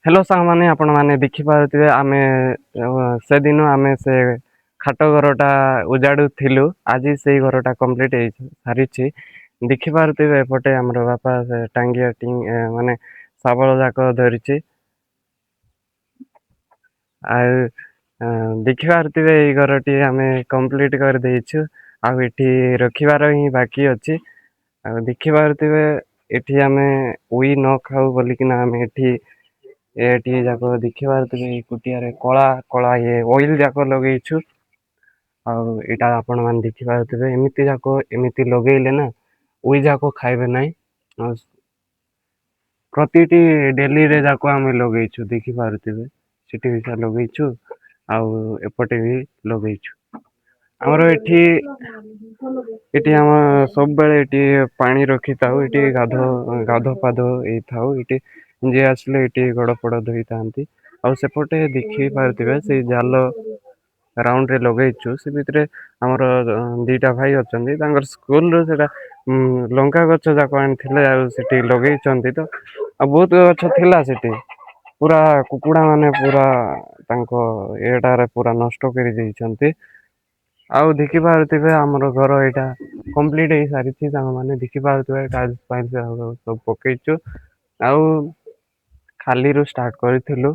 Hello साଙ୍ଗମାନେ ଆପଣମାନେ ଦେଖିପାରୁଥିବେ ଆମେ ସେଦିନ ଆମେ ସେ ଖାଟ ଘରଟା ଉଜାଡୁଥିଲୁ ଆଜି ସେଇ ଘରଟା କମ୍ପ୍ଲିଟ ହେଇ ସାରିଛି। ଦେଖିପାରୁଥିବେ ଏପଟେ ଆମର ବାପା ସେ ମାନେ ଶାବଳ ଯାକ ଧରିଛି। ଆଉ ଦେଖିପାରୁଥିବେ ଏଇ ଘରଟି ଆମେ କମ୍ପ୍ଲିଟ କରିଦେଇଛୁ। ଆଉ ଏଠି ରଖିବାର ହିଁ ବାକି ଅଛି। ଆଉ ଦେଖିପାରୁଥିବେ ଏଠି ଆମେ ଉଇ ନ ଖାଉ ବୋଲିକିନା ଆମେ ଏଠି ଯାକ ଦେଖିପାରୁଥିବେ ଏଇ କୁଟିଆରେ କଳା କଳା ଅଏଲ ଯାକ ଲଗେଇଛୁ। ଆଉ ଏଇଟା ଆପଣ ମାନେ ଦେଖିପାରୁଥିବେ ଏମିତି ଯାକ ଏମିତି ଲଗେଇଲେ ନା ଉଇ ଯାକ ଖାଇବେ ନାହିଁ। ଆଉ ପ୍ରତିଟି ଡେଲିରେ ଯାକ ଆମେ ଲଗେଇଛୁ ଦେଖିପାରୁଥିବେ। ସେଠି ବି ଲଗେଇଛୁ ଆଉ ଏପଟେ ବି ଲଗେଇଛୁ। ଆମର ଏଠି ଆମ ସବୁବେଳେ ଏଠି ପାଣି ରଖିଥାଉ ଏଠି ଗାଧ ଫାଧ ହେଇଥାଉ ଏଠି ଯିଏ ଆସିଲେ ଏଠି ଗୋଡ ଫୋଡ ଧୋଇଥାନ୍ତି। ଆଉ ସେପଟେ ଦେଖି ପାରୁଥିବେ ସେଇ ଜାଲ ରାଉଣ୍ଡ ରେ ଲଗେଇଛୁ ସେ ଭିତରେ ଆମର ଦିଟା ଭାଇ ଅଛନ୍ତି ତାଙ୍କର ସ୍କୁଲ ର ସେଇଟା ଲଙ୍କା ଗଛ ଯାକ ଆଣିଥିଲେ ଆଉ ସେଠି ଲଗେଇଛନ୍ତି ତ ଆଉ ବହୁତ ଗଛ ଥିଲା ସେଠି ପୁରା କୁକୁଡା ମାନେ ପୁରା ତାଙ୍କ ଏଟାରେ ପୁରା ନଷ୍ଟ କରି ଦେଇଛନ୍ତି। ଆଉ ଦେଖିପାରୁଥିବେ ଆମର ଘର ଏଇଟା କମ୍ପ୍ଲିଟ ହେଇସାରିଛି ସାଙ୍ଗ ମାନେ ଦେଖିପାରୁଥିବେ ସବୁ ପକେଇଛୁ। ଆଉ ଖାଲିରୁ ଷ୍ଟାର୍ଟ କରିଥିଲୁ।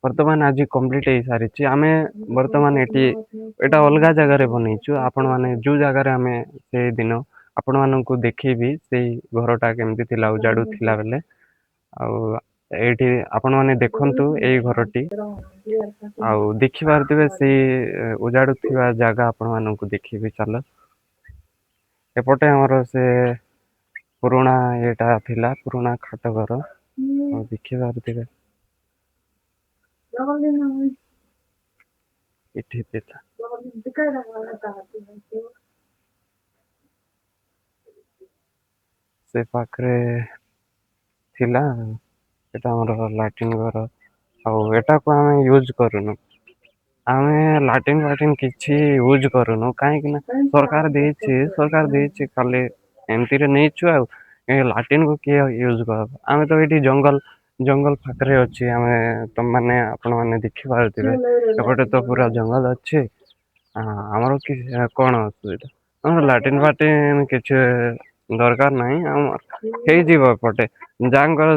ବର୍ତ୍ତମାନ ଆଜି କମ୍ପ୍ଲିଟ ହେଇସାରିଛି ଆମେ ବର୍ତ୍ତମାନ ଏଇଟା ଅଲଗା ଜାଗାରେ ବନେଇଛୁ ଆପଣ ମାନେ ଯୋଉ ଜାଗାରେ ଆମେ ସେଇ ଦିନ ଆପଣ ମାନଙ୍କୁ ଦେଖେଇବି ସେଇ ଘର ଟା କେମିତି ଥିଲା ଉଜାଡୁ ଥିଲା ବେଲେ। ଆଉ ଏଇଠି ଆପଣ ମାନେ ଦେଖନ୍ତୁ ଏଇ ଘରଟି ଆଉ ଦେଖିପାରୁଥିବେ ସେଇ ଉଜାଡୁଥିବା ଜାଗା ଆପଣ ମାନଙ୍କୁ ଦେଖିବି ଚାଲ। ଏପଟେ ଆମର ସେ ପୁରୁଣା ଇଏଟା ଥିଲା ପୁରୁଣା ଖାଟ ଘର ଆଉ ଦେଖିପାରୁଥିବେ। ଏଠି ଥିଲା। ସେ ପାଖରେ ଥିଲା ସେଟା ଆମର ଲାଟିନ ଘର ଆଉ ଏଟାକୁ ଆମେ ୟୁଜ କରୁନୁ। ଆମେ ଲାଟିନ୍ ଫାଟିନ୍ କିଛି ୟୁଜ କରୁନୁ କାହିଁକି ନା ସରକାର ଦେଇଛି ଖାଲି ଏମିତିରେ ନେଇଛୁ ଆଉ ଲାଟିନ କୁ କିଏ ୟୁଜ କର ଆମେ ତ ଏଇଠି ଜଙ୍ଗଲ ପାଖରେ ଅଛି ଆମେ ତମ ମାନେ ଆପଣ ମାନେ ଦେଖିପାରୁଥିବେ ଏପଟେ ତ ପୁରା ଜଙ୍ଗଲ ଅଛି। ଆମର କଣ ଅସୁବିଧା ଆମର ଲାଟିନ ଫାଟିନ କିଛି ଦରକାର ନାହିଁ ଆମ ହେଇଯିବ ଏପଟେ ଯାହାଙ୍କର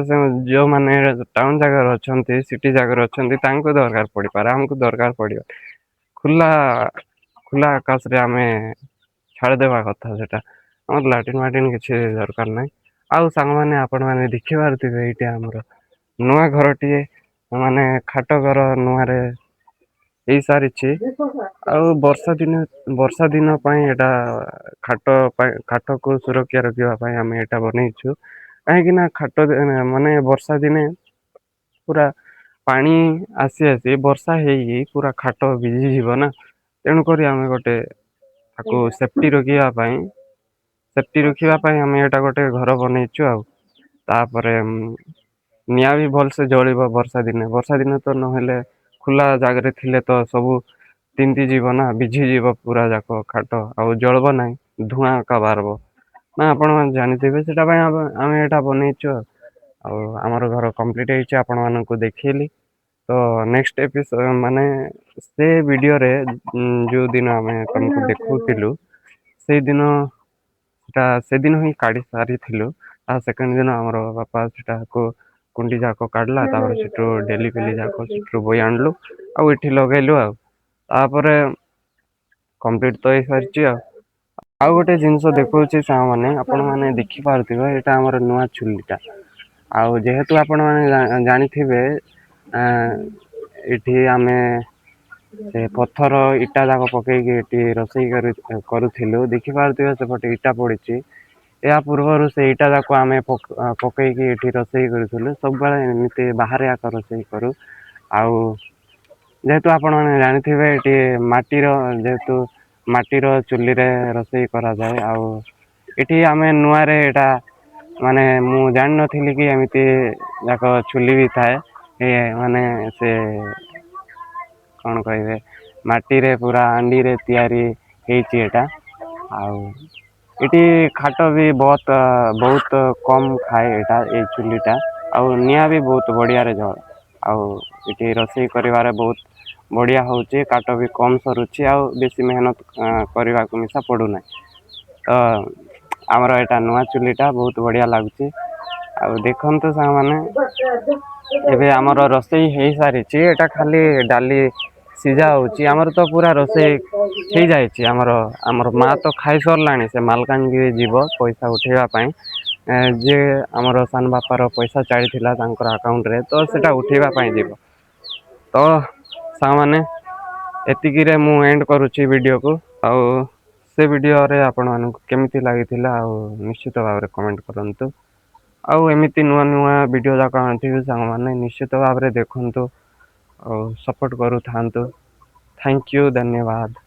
ଯୋଉମାନେ ଟାଉନ ଜାଗାରେ ଅଛନ୍ତି ସିଟି ଜାଗାରେ ଅଛନ୍ତି ତାଙ୍କୁ ଦରକାର ପଡିପାରେ ଆମକୁ ଦରକାର ପଡିବ ଖୁଲା ଖୁଲା ଆକାଶରେ ଆମେ ଛାଡ଼ିଦବା କଥା ସେଟା ଆମର ଲାଟିନ ଫାଟିନ କିଛି ଦରକାର ନାହିଁ। ଆଉ ସାଙ୍ଗମାନେ ଆପଣ ମାନେ ଦେଖିପାରୁଥିବେ ଏଇଟା ଆମର ନୂଆ ଘରଟିଏ ମାନେ ଖାଟ ଘର ନୂଆରେ ହେଇସାରିଛି ଆଉ ବର୍ଷା ଦିନ ପାଇଁ ଏଇଟା କାଠକୁ ସୁରକ୍ଷା ରଖିବା ପାଇଁ ଆମେ ଏଇଟା ବନେଇଛୁ। କାହିଁକି ନା ମାନେ ବର୍ଷା ଦିନେ ପୁରା ପାଣି ଆସି ବର୍ଷା ହେଇକି ପୁରା ଖାଟ ଭିଜିଯିବ ନା ତେଣୁକରି ଆମେ ଗୋଟେ ତାକୁ ସେଫ୍ଟି ରଖିବା ପାଇଁ ଆମେ ଏଇଟା ଗୋଟେ ଘର ବନେଇଛୁ ଆଉ ତାପରେ ନିଆଁ ବି ଭଲସେ ଜଳିବ ବର୍ଷା ଦିନେ ତ ନହେଲେ ଖୋଲା ଜାଗାରେ ଥିଲେ ତ ସବୁ ତିନ୍ତି ଯିବ ନା ଭିଜି ଯିବ ପୁରା ଯାକ ଖାଟ ଆଉ ଜଳବ ନାହିଁ ଧୂଆଁ କା ବାହାରିବ ନା ଆପଣ ଜାଣିଥିବେ ସେଟା ପାଇଁ ଆମେ ଏଇଟା ବନେଇଛୁ ଆଉ ଆମର ଘର କମ୍ପ୍ଲିଟ ହେଇଛି ଆପଣ ମାନଙ୍କୁ ଦେଖେଇଲି ତ ନେକ୍ସଟ ମାନେ ସେ ଭିଡିଓରେ ଯୋଉ ଦିନ ଆମେ ତମକୁ ଦେଖଉଥିଲୁ ସେଇଦିନ ସେଦିନ ହିଁ କାଢି ସାରିଥିଲୁ ତା ସେକେଣ୍ଡ ଦିନ ଆମର ବାପା ସେଟାକୁ କୁଣ୍ଡି ଯାକ କାଢିଲା ତାପରେ ସେଠୁ ଡେଲି ଯାକ ସେଠୁ ବହି ଆଣିଲୁ ଆଉ ଏଠି ଲଗେଇଲୁ ଆଉ ତାପରେ କମ୍ପ୍ଲିଟ ତ ହେଇସାରିଛି ଆଉ ଗୋଟେ ଜିନିଷ ଦେଖଉଛି ସାଙ୍ଗମାନେ ଆପଣ ମାନେ ଦେଖିପାରୁଥିବେ ଏଇଟା ଆମର ନୂଆ ଚୁଲିଟା ଆଉ ଯେହେତୁ ଆପଣ ମାନେ ଜାଣିଥିବେ ଆ ଏଠି ଆମେ ସେ ପଥର ଇଟା ଯାକ ପକେଇକି ଏଠି ରୋଷେଇ କରୁଥିଲୁ ଦେଖିପାରୁଥିବେ ସେପଟେ ଇଟା ପଡିଛି ଏହା ପୂର୍ବରୁ ସେ ଇଟା ଯାକୁ ଆମେ ପକେଇକି ଏଠି ରୋଷେଇ କରୁଥିଲୁ ସବୁବେଳେ ଏମିତି ବାହାରେ ରୋଷେଇ କରୁ ଆଉ ଯେହେତୁ ଆପଣ ମାନେ ଜାଣିଥିବେ ଏଠି ମାଟିର ଯେହେତୁ ମାଟିର ଚୁଲିରେ ରୋଷେଇ କରାଯାଏ ଆଉ ଏଠି ଆମେ ନୂଆରେ ଏଇଟା ମାନେ ମୁଁ ଜାଣିନଥିଲି କି ଏମିତି ଯାକ ଚୁଲି ବି ଥାଏ ମାନେ ସେ କଣ କହିବେ ମାଟିରେ ପୁରା ହାଣ୍ଡିରେ ତିଆରି ହେଇଛି ଏଇଟା ଆଉ ଏଠି ଖାଟ ବି ବହୁତ କମ ଖାଏ ଏଇଟା ଏଇ ଚୁଲି ଟା ଆଉ ନିଆଁ ବି ବହୁତ ବଢିଆରେ ଜଳେ ଆଉ ଏଠି ରୋଷେଇ କରିବାରେ ବହୁତ ବଢ଼ିଆ ହେଉଛି, କାଠ ବି କମ୍ ସରୁଛି ଆଉ ବେଶୀ ମେହନତ କରିବାକୁ ମିଶା ପଡ଼ୁନାହିଁ। ତ ଆମର ଏଇଟା ନୂଆ ଚୁଲିଟା ବହୁତ ବଢ଼ିଆ ଲାଗୁଛି। ଆଉ ଦେଖନ୍ତୁ ସାଙ୍ଗମାନେ, ଏବେ ଆମର ରୋଷେଇ ହେଇସାରିଛି, ଏଇଟା ଖାଲି ଡାଲି ସିଝା ହେଉଛି। ଆମର ତ ପୁରା ରୋଷେଇ ହେଇଯାଇଛି। ଆମର ମା ତ ଖାଇସାରିଲାଣି, ସେ ମାଲକାନଗିରି ଯିବ ପଇସା ଉଠେଇବା ପାଇଁ। ଯିଏ ଆମର ସାନ ବାପାର ପଇସା ଚାଲିଥିଲା ତାଙ୍କର ଆକାଉଣ୍ଟରେ, ତ ସେଇଟା ଉଠେଇବା ପାଇଁ ଯିବ। ତ ସାଙ୍ଗମାନେ, ଏତିକିରେ ମୁଁ ଏଣ୍ଡ କରୁଛି ଭିଡ଼ିଓକୁ। ଆଉ ସେ ଭିଡ଼ିଓରେ ଆପଣମାନଙ୍କୁ କେମିତି ଲାଗିଥିଲା ଆଉ ନିଶ୍ଚିତ ଭାବରେ କମେଣ୍ଟ କରନ୍ତୁ। ଆଉ ଏମିତି ନୂଆ ନୂଆ ଭିଡ଼ିଓ ଯାକ ଆଣିଥିବି ସାଙ୍ଗମାନେ, ନିଶ୍ଚିତ ଭାବରେ ଦେଖନ୍ତୁ ଆଉ ସପୋର୍ଟ କରୁଥାନ୍ତୁ। ଥ୍ୟାଙ୍କ ୟୁ, ଧନ୍ୟବାଦ।